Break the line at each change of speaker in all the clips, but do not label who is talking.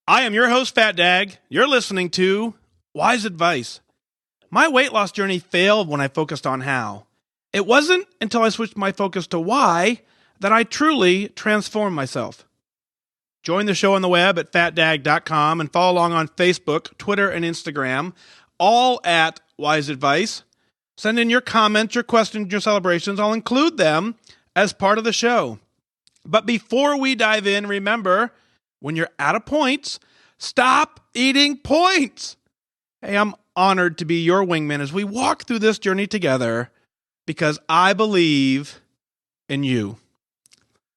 I am your host, FatDag. You're listening to WhysAdvice. My weight loss journey failed when I focused on how. It wasn't until I switched my focus to why that I truly transformed myself. Join the show on the web at FatDag.com and follow along on Facebook, Twitter, and Instagram, all at WhysAdvice. Send in your comments, your questions, your celebrations. I'll include them as part of the show. But before we dive in, remember, when you're out of points, stop eating points. Hey, I'm honored to be your wingman as we walk through this journey together because I believe in you.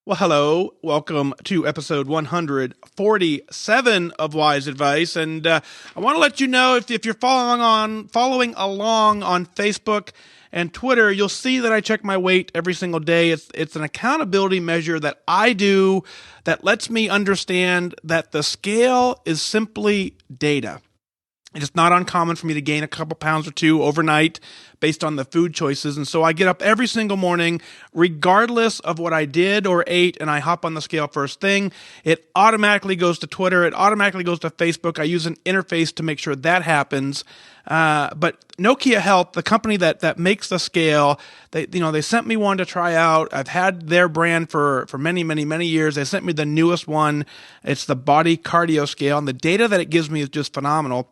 Well, hello. Welcome to episode 147 of WhysAdvice. And I want to let you know if you're following along on Facebook and Twitter, you'll see that I check my weight every single day. It's an accountability measure that I do that lets me understand that the scale is simply data. It's not uncommon for me to gain a couple pounds or two overnight based on the food choices. And so I get up every single morning, regardless of what I did or ate, and I hop on the scale first thing. It automatically goes to Twitter. It automatically goes to Facebook. I use an interface to make sure that happens. But Nokia Health, the company that makes the scale, they sent me one to try out. I've had their brand for many, many, many years. They sent me the newest one. It's the body cardio scale, and the data that it gives me is just phenomenal.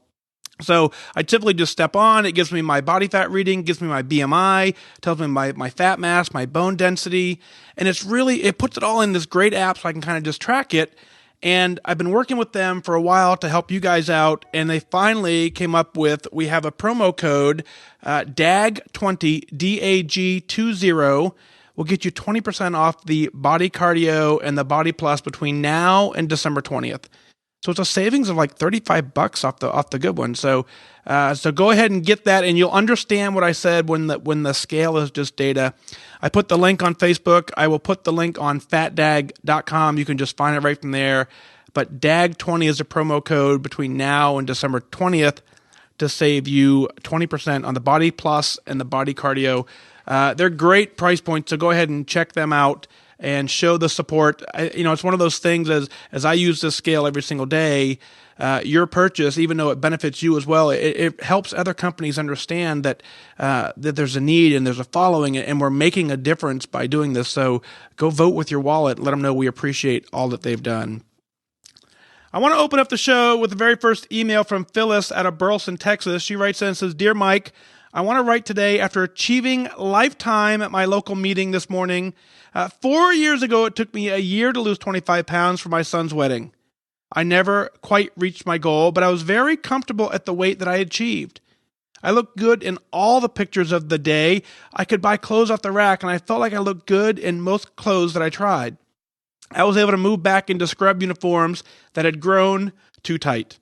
So I typically just step on, it gives me my body fat reading, gives me my BMI, tells me my fat mass, my bone density, and it puts it all in this great app so I can kind of just track it. And I've been working with them for a while to help you guys out, and they finally came up with, we have a promo code, DAG20, DAG20, will get you 20% off the body cardio and the body plus between now and December 20th. So it's a savings of like $35 off the good one. So go ahead and get that, and you'll understand what I said when the scale is just data. I put the link on Facebook. I will put the link on FatDag.com. You can just find it right from there. But DAG20 is a promo code between now and December 20th to save you 20% on the Body Plus and the Body Cardio. They're great price points, so go ahead and check them out and show the support. It's one of those things as I use this scale every single day, your purchase, even though it benefits you as well, it helps other companies understand that there's a need and there's a following, and we're making a difference by doing this. So go vote with your wallet. Let them know we appreciate all that they've done. I want to open up the show with the very first email from Phyllis out of Burleson, Texas. She writes in and says, "Dear Mike, I want to write today after achieving lifetime at my local meeting this morning. 4 years ago, it took me a year to lose 25 pounds for my son's wedding. I never quite reached my goal, but I was very comfortable at the weight that I achieved. I looked good in all the pictures of the day. I could buy clothes off the rack, and I felt like I looked good in most clothes that I tried. I was able to move back into scrub uniforms that had grown too tight.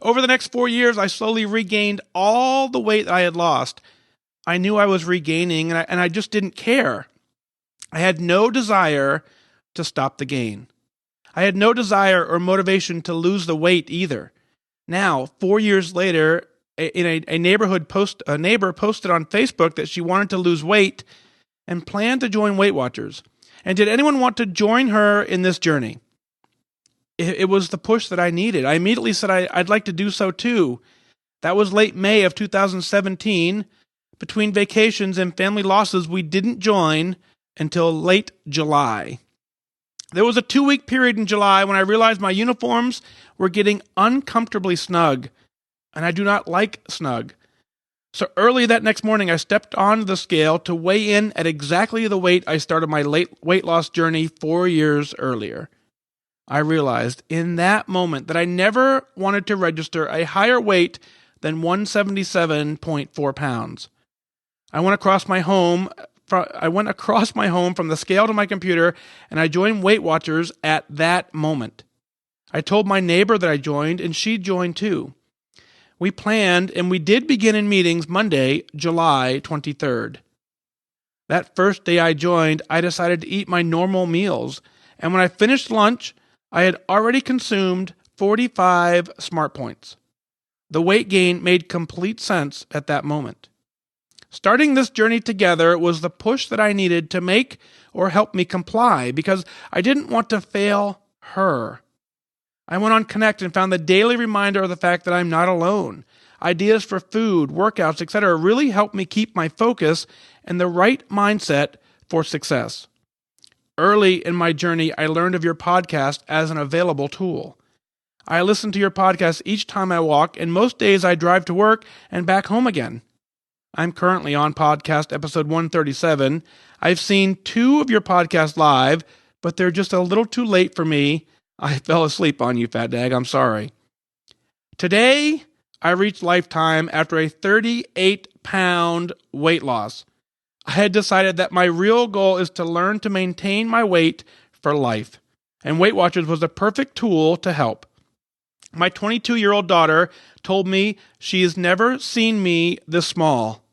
Over the next 4 years, I slowly regained all the weight that I had lost. I knew I was regaining, and I just didn't care. I had no desire to stop the gain. I had no desire or motivation to lose the weight either. Now, 4 years later, a neighbor posted on Facebook that she wanted to lose weight and planned to join Weight Watchers. And did anyone want to join her in this journey? It was the push that I needed. I immediately said I'd like to do so too. That was late May of 2017. Between vacations and family losses, we didn't join until late July. There was a 2-week period in July when I realized my uniforms were getting uncomfortably snug, and I do not like snug. So early that next morning, I stepped onto the scale to weigh in at exactly the weight I started my weight loss journey 4 years earlier. I realized in that moment that I never wanted to register a higher weight than 177.4 pounds. I went across my home from the scale to my computer, and I joined Weight Watchers at that moment. I told my neighbor that I joined, and she joined too. We planned, and we did begin in meetings Monday, July 23rd. That first day I joined, I decided to eat my normal meals, and when I finished lunch, I had already consumed 45 smart points. The weight gain made complete sense at that moment. Starting this journey together was the push that I needed to make or help me comply because I didn't want to fail her. I went on Connect and found the daily reminder of the fact that I'm not alone. Ideas for food, workouts, etc. really helped me keep my focus and the right mindset for success. Early in my journey, I learned of your podcast as an available tool. I listen to your podcast each time I walk, and most days I drive to work and back home again. I'm currently on podcast episode 137. I've seen 2 of your podcasts live, but they're just a little too late for me. I fell asleep on you, FatDag. I'm sorry. Today, I reached lifetime after a 38-pound weight loss. I had decided that my real goal is to learn to maintain my weight for life, and Weight Watchers was the perfect tool to help. My 22-year-old daughter told me she has never seen me this small.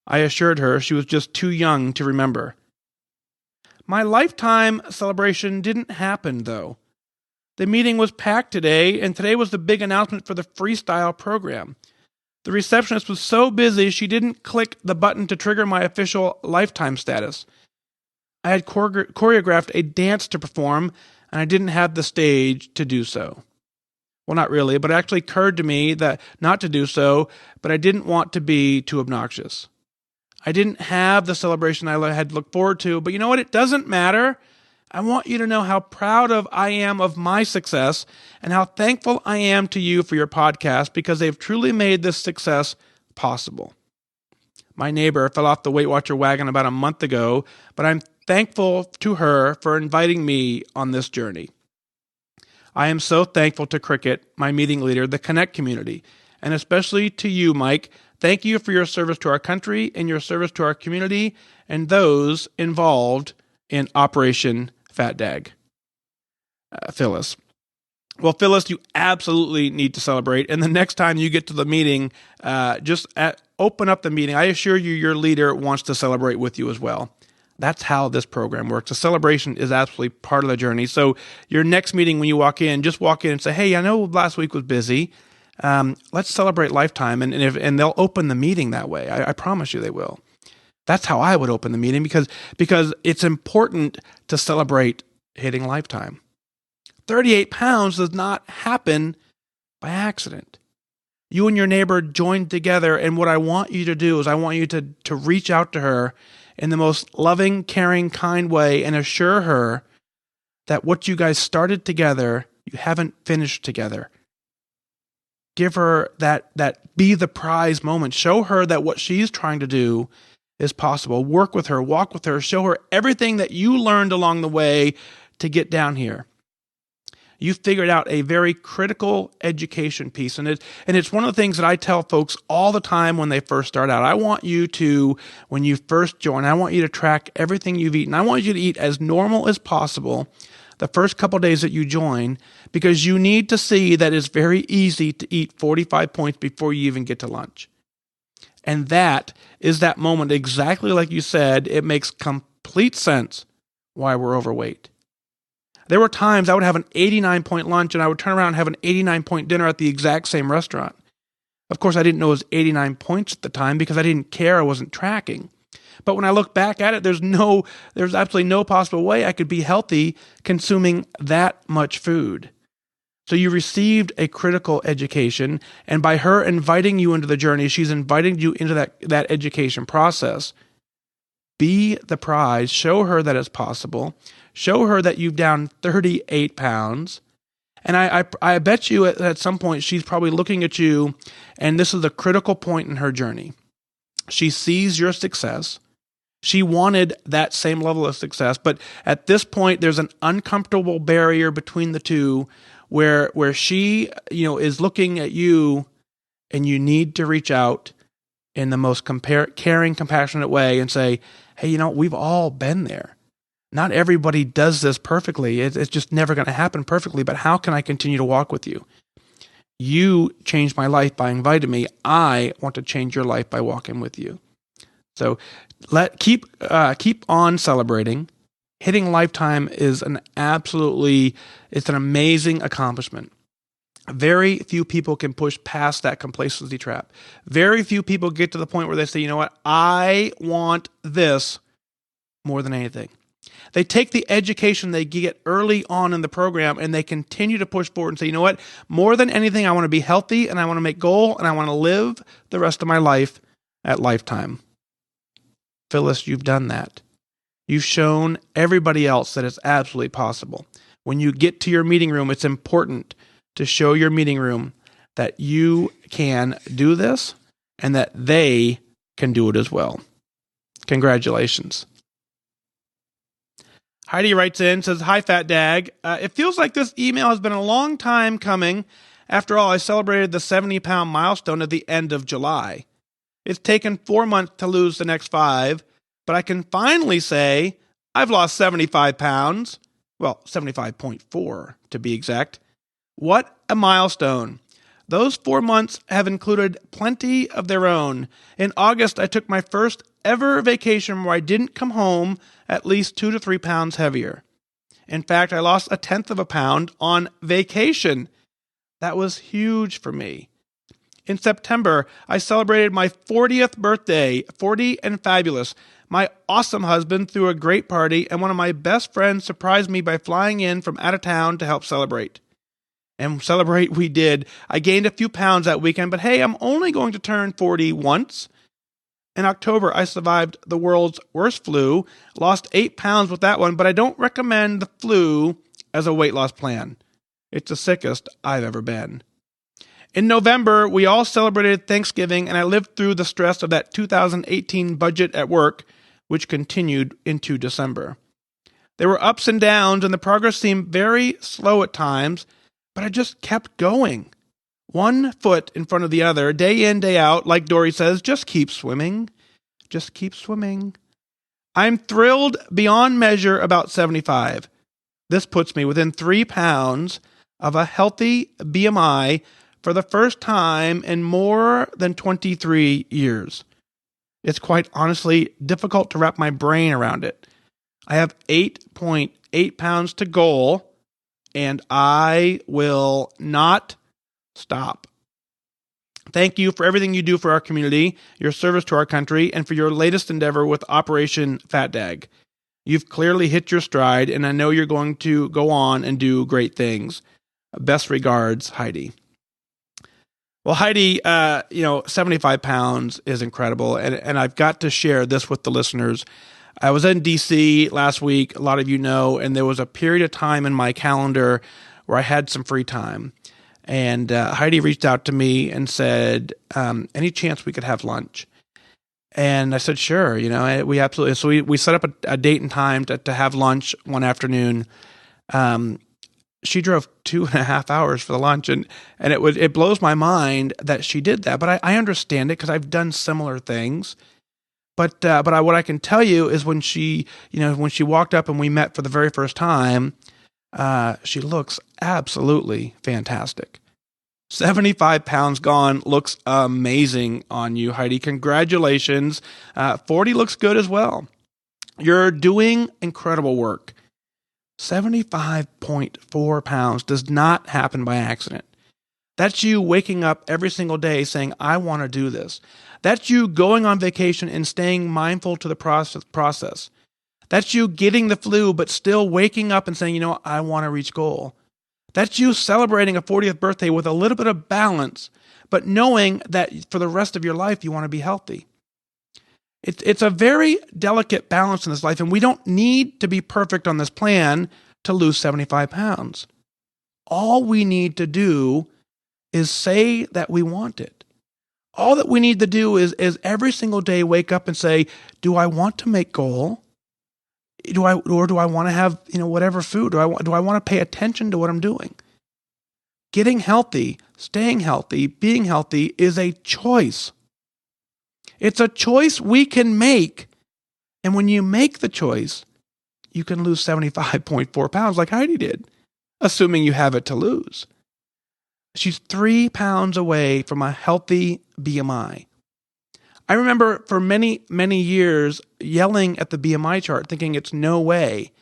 I assured her she was just too young to remember. My lifetime celebration didn't happen, though. The meeting was packed today, and today was the big announcement for the freestyle program. The receptionist was so busy she didn't click the button to trigger my official lifetime status. I had choreographed a dance to perform, and I didn't have the stage to do so. Well, not really, but it actually occurred to me that not to do so, but I didn't want to be too obnoxious. I didn't have the celebration I had looked forward to, but you know what? It doesn't matter. I want you to know how proud I am of my success and how thankful I am to you for your podcast because they've truly made this success possible. My neighbor fell off the Weight Watcher wagon about a month ago, but I'm thankful to her for inviting me on this journey. I am so thankful to Cricket, my meeting leader, the Connect community, and especially to you, Mike. Thank you for your service to our country and your service to our community and those involved in OperationFatDag. Phyllis. Well, Phyllis, you absolutely need to celebrate. And the next time you get to the meeting, open up the meeting. I assure you your leader wants to celebrate with you as well. That's how this program works. A celebration is absolutely part of the journey. So your next meeting when you walk in, just walk in and say, hey, I know last week was busy. Let's celebrate lifetime. And they'll open the meeting that way. I promise you they will. That's how I would open the meeting because it's important to celebrate hitting lifetime. 38 pounds does not happen by accident. You and your neighbor joined together, and what I want you to do is I want you to reach out to her in the most loving, caring, kind way and assure her that what you guys started together, you haven't finished together. Give her that be the prize moment. Show her that what she's trying to do is possible. Work with her, walk with her, show her everything that you learned along the way to get down here. You figured out a very critical education piece. And it's one of the things that I tell folks all the time when they first start out. I want you to, when you first join, I want you to track everything you've eaten. I want you to eat as normal as possible the first couple days that you join, because you need to see that it's very easy to eat 45 points before you even get to lunch. And that is that moment, exactly like you said, it makes complete sense why we're overweight. There were times I would have an 89-point lunch and I would turn around and have an 89-point dinner at the exact same restaurant. Of course, I didn't know it was 89 points at the time because I didn't care. I wasn't tracking. But when I look back at it, there's absolutely no possible way I could be healthy consuming that much food. So you received a critical education, and by her inviting you into the journey, she's inviting you into that education process. Be the prize. Show her that it's possible. Show her that you've down 38 pounds. And I bet you at some point she's probably looking at you, and this is a critical point in her journey. She sees your success. She wanted that same level of success, but at this point, there's an uncomfortable barrier between the two where she, is looking at you, and you need to reach out in the most caring, compassionate way and say, hey, we've all been there. Not everybody does this perfectly. It's just never going to happen perfectly, but how can I continue to walk with you? You changed my life by inviting me. I want to change your life by walking with you. So keep on celebrating. Hitting lifetime is it's an amazing accomplishment. Very few people can push past that complacency trap. Very few people get to the point where they say, you know what, I want this more than anything. They take the education they get early on in the program and they continue to push forward and say, you know what? More than anything, I want to be healthy and I want to make goal and I want to live the rest of my life at lifetime. Phyllis, you've done that. You've shown everybody else that it's absolutely possible. When you get to your meeting room, it's important to show your meeting room that you can do this and that they can do it as well. Congratulations. Heidi writes in, says, "Hi, FatDag. It feels like this email has been a long time coming. After all, I celebrated the 70-pound milestone at the end of July. It's taken 4 months to lose the next 5, but I can finally say I've lost 75 pounds. Well, 75.4 to be exact. What a milestone. Those 4 months have included plenty of their own. In August, I took my first ever vacation where I didn't come home at least 2 to 3 pounds heavier. In fact, I lost 1/10 of a pound on vacation. That was huge for me. In September, I celebrated my 40th birthday, 40 and fabulous. My awesome husband threw a great party, and one of my best friends surprised me by flying in from out of town to help celebrate. And celebrate we did. I gained a few pounds that weekend, but hey, I'm only going to turn 40 once. In October, I survived the world's worst flu, lost 8 pounds with that one, but I don't recommend the flu as a weight loss plan. It's the sickest I've ever been. In November, we all celebrated Thanksgiving, and I lived through the stress of that 2018 budget at work, which continued into December. There were ups and downs, and the progress seemed very slow at times, but I just kept going. One foot in front of the other, day in, day out, like Dory says, just keep swimming. Just keep swimming. I'm thrilled beyond measure about 75. This puts me within 3 pounds of a healthy BMI for the first time in more than 23 years. It's quite honestly difficult to wrap my brain around it. I have 8.8 pounds to goal, and I will not stop. Thank you for everything you do for our community, your service to our country, and for your latest endeavor with OperationFatDag. You've clearly hit your stride, and I know you're going to go on and do great things. Best regards, Heidi." Well, Heidi, 75 pounds is incredible, and I've got to share this with the listeners. I was in D.C. last week, a lot of you know, and there was a period of time in my calendar where I had some free time. And Heidi reached out to me and said, any chance we could have lunch? And I said, sure, we absolutely. So we set up a date and time to have lunch one afternoon. She drove 2.5 hours for the lunch, and it blows my mind that she did that. But I understand it because I've done similar things. But what I can tell you is when she walked up and we met for the very first time, she looks absolutely fantastic. 75 pounds gone looks amazing on you, Heidi. Congratulations. 40 looks good as well. You're doing incredible work. 75.4 pounds does not happen by accident. That's you waking up every single day saying, I want to do this. That's you going on vacation and staying mindful to the process. That's you getting the flu, but still waking up and saying, I want to reach goal. That's you celebrating a 40th birthday with a little bit of balance, but knowing that for the rest of your life, you want to be healthy. It's a very delicate balance in this life, and we don't need to be perfect on this plan to lose 75 pounds. All we need to do is say that we want it. All that we need to do is every single day wake up and say, do I want to make goal? Do I want to have, whatever food? Do I want to pay attention to what I'm doing? Getting healthy, staying healthy, being healthy is a choice. It's a choice we can make. And when you make the choice, you can lose 75.4 pounds like Heidi did, assuming you have it to lose. She's 3 pounds away from a healthy BMI. I remember for many, many years yelling at the BMI chart, thinking it's no way.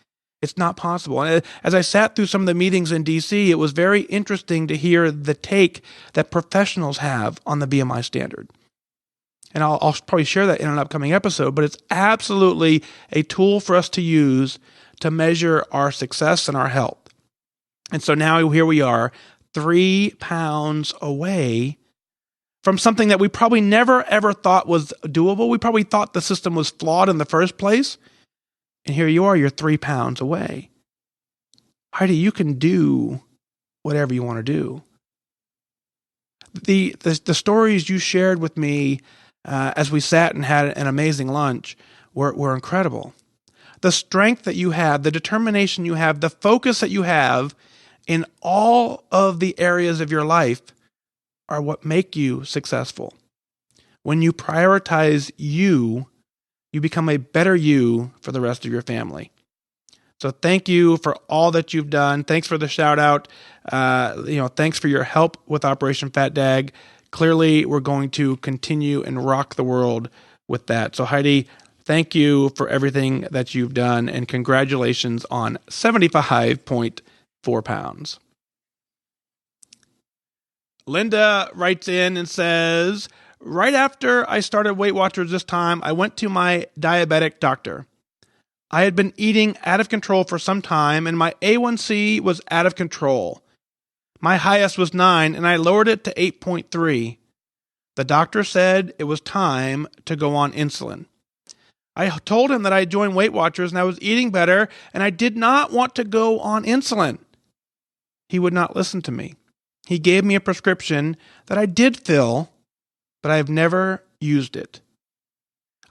It's not possible. And as I sat through some of the meetings in DC, it was very interesting to hear the take that professionals have on the BMI standard. And I'll probably share that in an upcoming episode, but it's absolutely a tool for us to use to measure our success and our health. And so now here we are, 3 pounds away from something that we probably never ever thought was doable. We probably thought the system was flawed in the first place. And here you are, you're 3 pounds away. Heidi, you can do whatever you want to do. The stories you shared with me as we sat and had an amazing lunch were incredible. The strength that you have, the determination you have, the focus that you have in all of the areas of your life are what make you successful. When you prioritize you, you become a better you for the rest of your family. So thank you for all that you've done. Thanks for the shout out. Thanks for your help with Operation FatDag. Clearly, we're going to continue and rock the world with that. So Heidi, thank you for everything that you've done, and congratulations on 75.4 pounds. Linda writes in and says, right after I started Weight Watchers this time, I went to my diabetic doctor. I had been eating out of control for some time, and my A1C was out of control. My highest was 9, and I lowered it to 8.3. The doctor said it was time to go on insulin. I told him that I joined Weight Watchers and I was eating better, and I did not want to go on insulin. He would not listen to me. He gave me a prescription that I did fill, but I have never used it.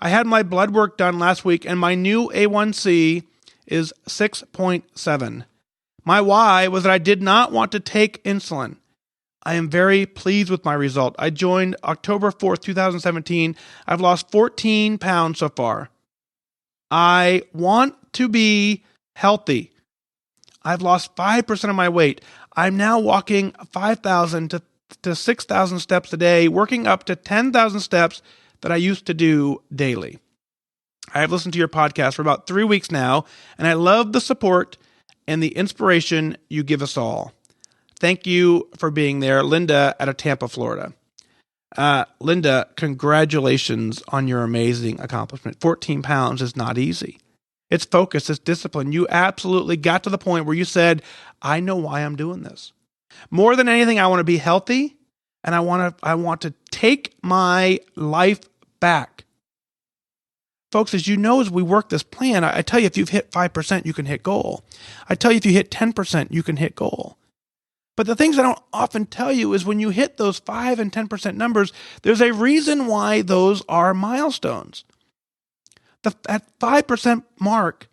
I had my blood work done last week, and my new A1C is 6.7. My why was that I did not want to take insulin. I am very pleased with my result. I joined October 4th, 2017. I've lost 14 pounds so far. I want to be healthy. I've lost 5% of my weight. I'm now walking 5,000 to 6,000 steps a day, working up to 10,000 steps that I used to do daily. I have listened to your podcast for about 3 weeks now, and I love the support and the inspiration you give us all. Thank you for being there. Linda out of Tampa, Florida. Linda, congratulations on your amazing accomplishment. 14 pounds is not easy. It's focus, it's discipline. You absolutely got to the point where you said, I know why I'm doing this. More than anything, I want to be healthy, and I want to take my life back. Folks, as you know, as we work this plan, I tell you, if you've hit 5%, you can hit goal. I tell you, if you hit 10%, you can hit goal. But the things I don't often tell you is when you hit those 5 and 10% numbers, there's a reason why those are milestones. At 5% mark,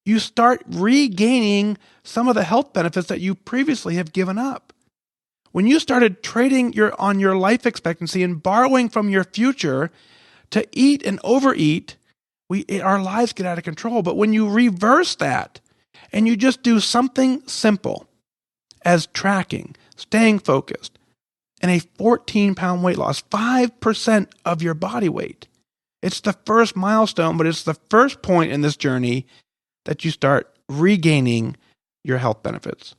you start regaining some of the health benefits that you previously have given up. When you started trading on your life expectancy and borrowing from your future to eat and overeat, our lives get out of control. But when you reverse that and you just do something simple as tracking, staying focused, and a 14-pound weight loss, 5% of your body weight, it's the first milestone, but it's the first point in this journey that you start regaining your health benefits.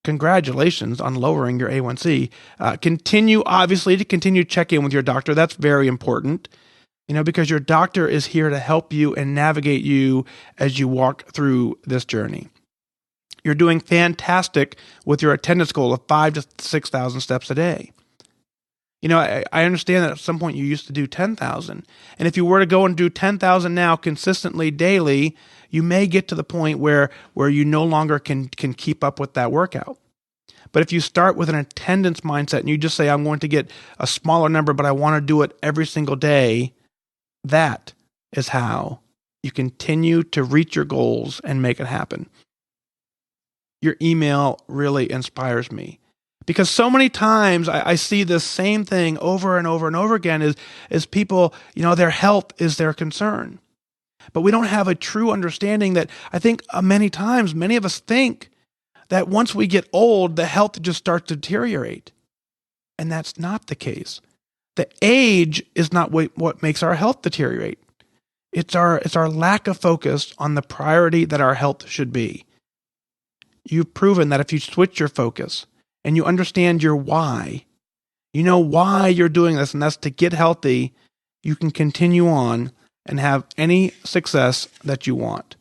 Congratulations on lowering your A1C. Continue checking in with your doctor. That's very important, because your doctor is here to help you and navigate you as you walk through this journey. You're doing fantastic with your attendance goal of 5,000 to 6,000 steps a day. I understand that at some point you used to do 10,000. And if you were to go and do 10,000 now consistently daily, you may get to the point where you no longer can keep up with that workout. But if you start with an attendance mindset and you just say, I'm going to get a smaller number, but I want to do it every single day, that is how you continue to reach your goals and make it happen. Your email really inspires me. Because so many times I see the same thing over and over and over again is people, their health is their concern. But we don't have a true understanding that I think many times, many of us think that once we get old, the health just starts to deteriorate. And that's not the case. The age is not what makes our health deteriorate. It's our lack of focus on the priority that our health should be. You've proven that if you switch your focus, and you understand your why, you know why you're doing this, and that's to get healthy, you can continue on and have any success that you want.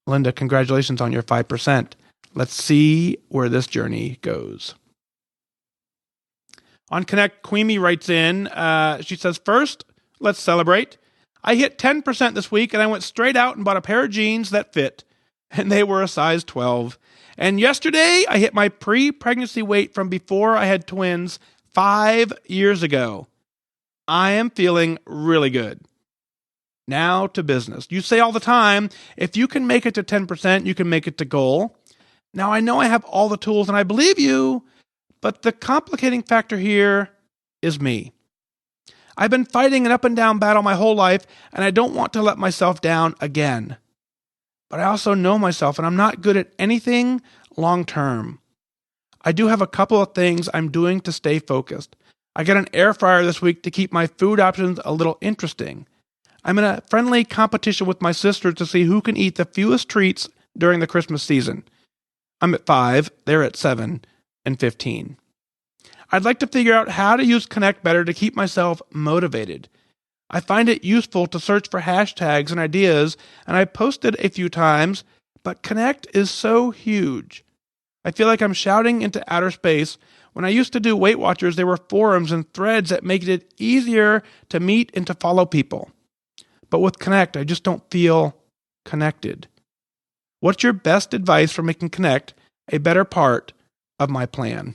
Linda, congratulations on your 5%. Let's see where this journey goes. On Connect, QuiMe writes in, she says, first, let's celebrate. I hit 10% this week, and I went straight out and bought a pair of jeans that fit, and they were a size 12. And yesterday, I hit my pre-pregnancy weight from before I had twins 5 years ago. I am feeling really good. Now to business. You say all the time, if you can make it to 10%, you can make it to goal. Now, I know I have all the tools, and I believe you, but the complicating factor here is me. I've been fighting an up and down battle my whole life, and I don't want to let myself down again. But I also know myself, and I'm not good at anything long term. I do have a couple of things I'm doing to stay focused. I got an air fryer this week to keep my food options a little interesting. I'm in a friendly competition with my sisters to see who can eat the fewest treats during the Christmas season. I'm at 5, they're at 7 and 15. I'd like to figure out how to use Connect better to keep myself motivated. I find it useful to search for hashtags and ideas, and I posted a few times, but Connect is so huge. I feel like I'm shouting into outer space. When I used to do Weight Watchers, there were forums and threads that made it easier to meet and to follow people. But with Connect, I just don't feel connected. What's your best advice for making Connect a better part of my plan?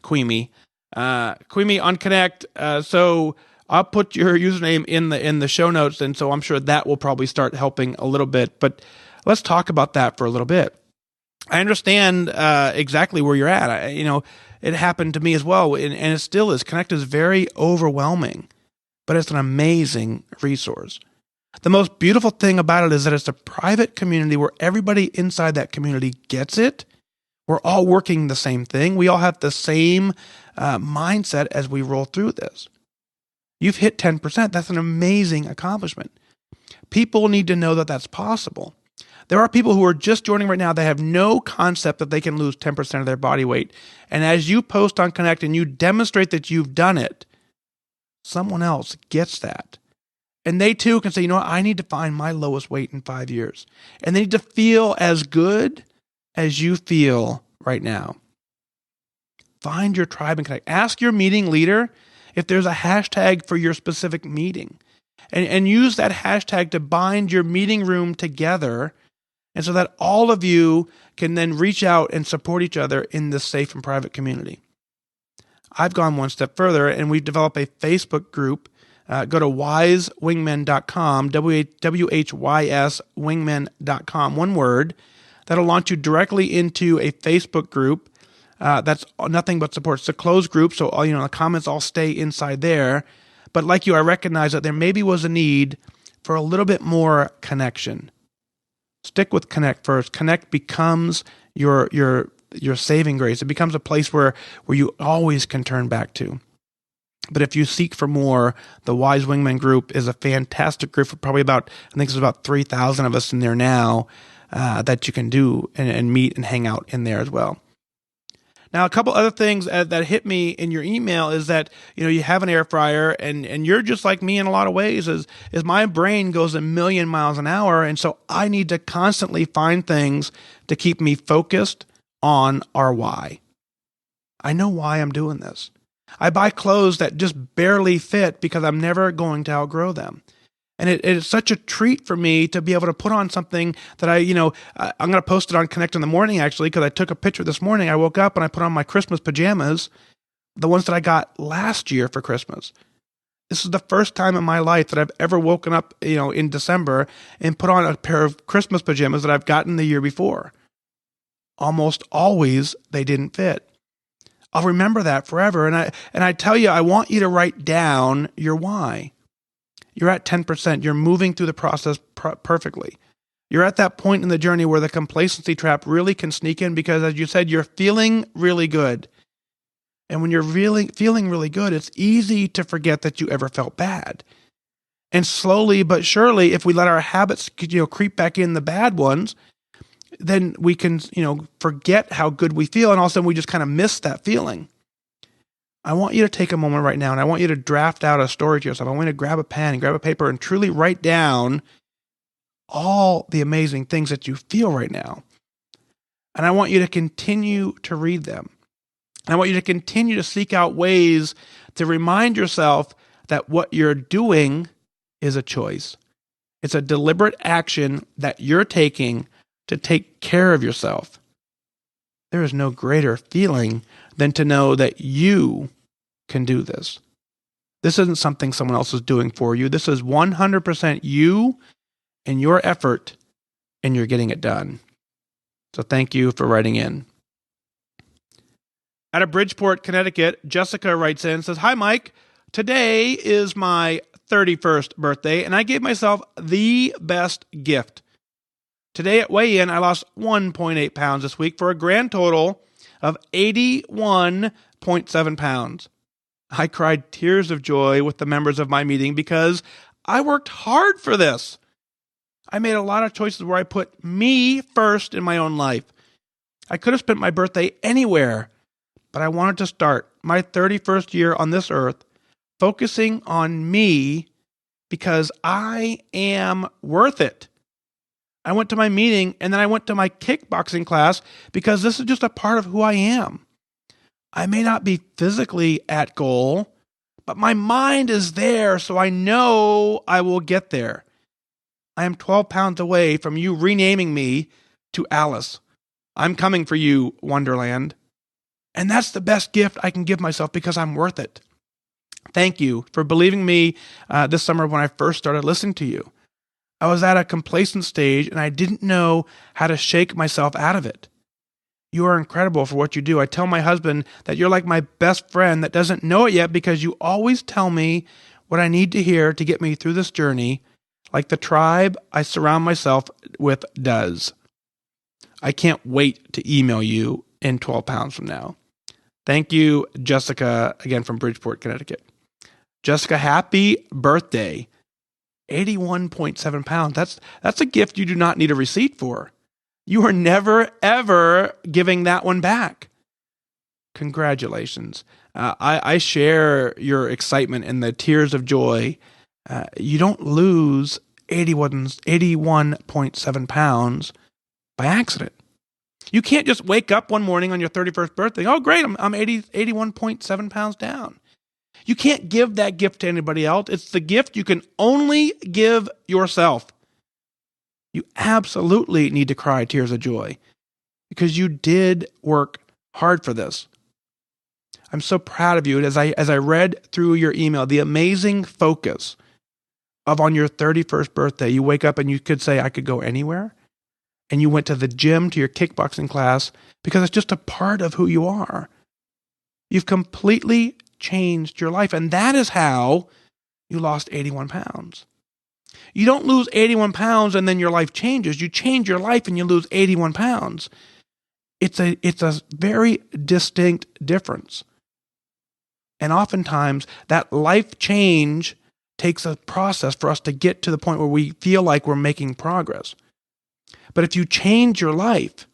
QuiMe. QuiMe on Connect. So I'll put your username in the show notes, and so I'm sure that will probably start helping a little bit. But let's talk about that for a little bit. I understand exactly where you're at. It happened to me as well, and it still is. Connect is very overwhelming, but it's an amazing resource. The most beautiful thing about it is that it's a private community where everybody inside that community gets it. We're all working the same thing. We all have the same mindset as we roll through this. You've hit 10%. That's an amazing accomplishment. People need to know that that's possible. There are people who are just joining right now that have no concept that they can lose 10% of their body weight. And as you post on Connect and you demonstrate that you've done it, someone else gets that. And they too can say, you know what, I need to find my lowest weight in 5 years. And they need to feel as good as you feel right now. Find your tribe and connect. Ask your meeting leader if there's a hashtag for your specific meeting. And use that hashtag to bind your meeting room together, and so that all of you can then reach out and support each other in this safe and private community. I've gone one step further, and we've developed a Facebook group. Go to WhysWingmen.com, WHYS wingmen.com, one word. That'll launch you directly into a Facebook group that's nothing but support. It's a closed group, so the comments all stay inside there. But like you, I recognize that there maybe was a need for a little bit more connection. Stick with Connect first. Connect becomes your saving grace. It becomes a place where you always can turn back to. But if you seek for more, the Wise Wingman group is a fantastic group for probably I think there's about 3,000 of us in there now that you can do and meet and hang out in there as well. Now, a couple other things that hit me in your email is that, you have an air fryer and you're just like me in a lot of ways is my brain goes a million miles an hour. And so I need to constantly find things to keep me focused on our why. I know why I'm doing this. I buy clothes that just barely fit because I'm never going to outgrow them. And it is such a treat for me to be able to put on something that I'm going to post it on Connect in the morning, actually, because I took a picture this morning. I woke up and I put on my Christmas pajamas, the ones that I got last year for Christmas. This is the first time in my life that I've ever woken up, in December and put on a pair of Christmas pajamas that I've gotten the year before. Almost always they didn't fit. I'll remember that forever. And I tell you, I want you to write down your why. You're at 10%. You're moving through the process perfectly. You're at that point in the journey where the complacency trap really can sneak in because, as you said, you're feeling really good. And when you're really feeling really good, it's easy to forget that you ever felt bad. And slowly but surely, if we let our habits, creep back in, the bad ones, then we can, forget how good we feel. And all of a sudden we just kind of miss that feeling. I want you to take a moment right now and I want you to draft out a story to yourself. I want you to grab a pen and grab a paper and truly write down all the amazing things that you feel right now. And I want you to continue to read them. And I want you to continue to seek out ways to remind yourself that what you're doing is a choice. It's a deliberate action that you're taking to take care of yourself. There is no greater feeling than to know that you can do this. This isn't something someone else is doing for you. This is 100% you and your effort, and you're getting it done. So thank you for writing in. Out of Bridgeport, Connecticut, Jessica writes in and says, "Hi, Mike. Today is my 31st birthday, and I gave myself the best gift. Today at weigh-in, I lost 1.8 pounds this week for a grand total of 81.7 pounds. I cried tears of joy with the members of my meeting because I worked hard for this. I made a lot of choices where I put me first in my own life. I could have spent my birthday anywhere, but I wanted to start my 31st year on this earth focusing on me because I am worth it. I went to my meeting and then I went to my kickboxing class because this is just a part of who I am. I may not be physically at goal, but my mind is there, so I know I will get there. I am 12 pounds away from you renaming me to Alice. I'm coming for you, Wonderland. And that's the best gift I can give myself because I'm worth it. Thank you for believing me this summer when I first started listening to you. I was at a complacent stage and I didn't know how to shake myself out of it. You are incredible for what you do. I tell my husband that you're like my best friend that doesn't know it yet because you always tell me what I need to hear to get me through this journey, like the tribe I surround myself with does. I can't wait to email you in 12 pounds from now. Thank you, Jessica, again from Bridgeport, Connecticut. Jessica, happy birthday. 81.7 pounds. That's a gift you do not need a receipt for. You are never, ever giving that one back. Congratulations. I share your excitement and the tears of joy. You don't lose 81.7 pounds by accident. You can't just wake up one morning on your 31st birthday. Oh, great, I'm 81.7 pounds down. You can't give that gift to anybody else. It's the gift you can only give yourself. You absolutely need to cry tears of joy because you did work hard for this. I'm so proud of you. And as I read through your email, the amazing focus of on your 31st birthday, you wake up and you could say, I could go anywhere. And you went to the gym, to your kickboxing class, because it's just a part of who you are. You've completely changed your life. And that is how you lost 81 pounds. You don't lose 81 pounds and then your life changes. You change your life and you lose 81 pounds. It's a very distinct difference. And oftentimes that life change takes a process for us to get to the point where we feel like we're making progress. But if you change your life,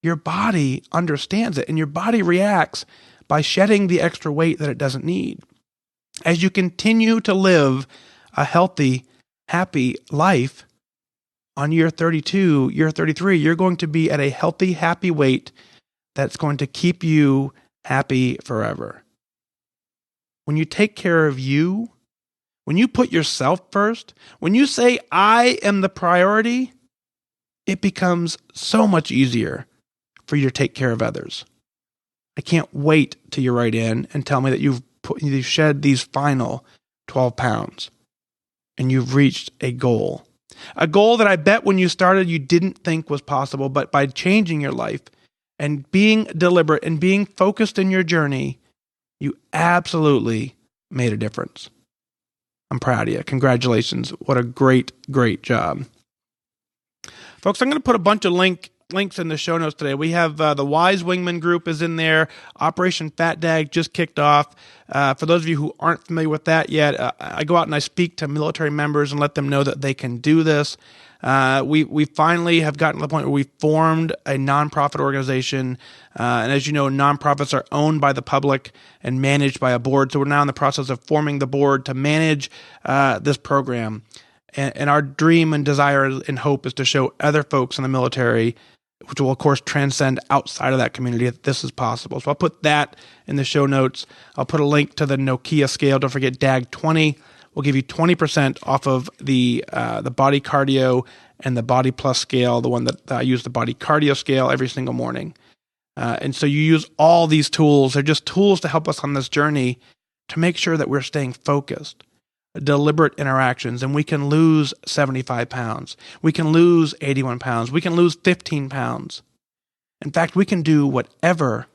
your body understands it and your body reacts by shedding the extra weight that it doesn't need. As you continue to live a healthy, happy life, on year 32, year 33, you're going to be at a healthy, happy weight that's going to keep you happy forever. When you take care of you, when you put yourself first, when you say, I am the priority, it becomes so much easier for you to take care of others. I can't wait till you write in and tell me that you've shed these final 12 pounds and you've reached a goal. A goal that I bet when you started you didn't think was possible, but by changing your life and being deliberate and being focused in your journey, you absolutely made a difference. I'm proud of you. Congratulations. What a great, great job. Folks, I'm going to put a bunch of links in the show notes today. We have the Wise Wingman group is in there. OperationFatDag just kicked off. For those of you who aren't familiar with that yet, I go out and I speak to military members and let them know that they can do this. We finally have gotten to the point where we've formed a nonprofit organization. And as you know, nonprofits are owned by the public and managed by a board. So we're now in the process of forming the board to manage this program. And our dream and desire and hope is to show other folks in the military, which will, of course, transcend outside of that community, that this is possible. So I'll put that in the show notes. I'll put a link to the Nokia scale. Don't forget DAG 20 will give you 20% off of the body cardio and the Body Plus scale, the one that I use the body cardio scale every single morning. And so you use all these tools. They're just tools to help us on this journey to make sure that we're staying focused. Deliberate interactions, and we can lose 75 pounds. We can lose 81 pounds. We can lose 15 pounds. In fact, we can do whatever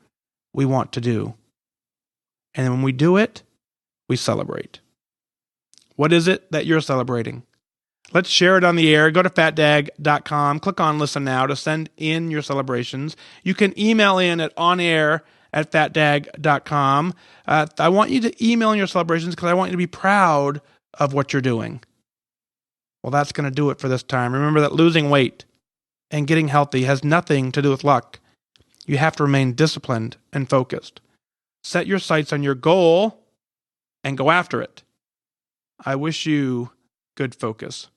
we want to do. And when we do it, we celebrate. What is it that you're celebrating? Let's share it on the air. Go to FatDag.com. Click on Listen Now to send in your celebrations. You can email in at onair@FatDag.com. I want you to email in your celebrations because I want you to be proud of what you're doing. Well, that's going to do it for this time. Remember that losing weight and getting healthy has nothing to do with luck. You have to remain disciplined and focused. Set your sights on your goal and go after it. I wish you good focus.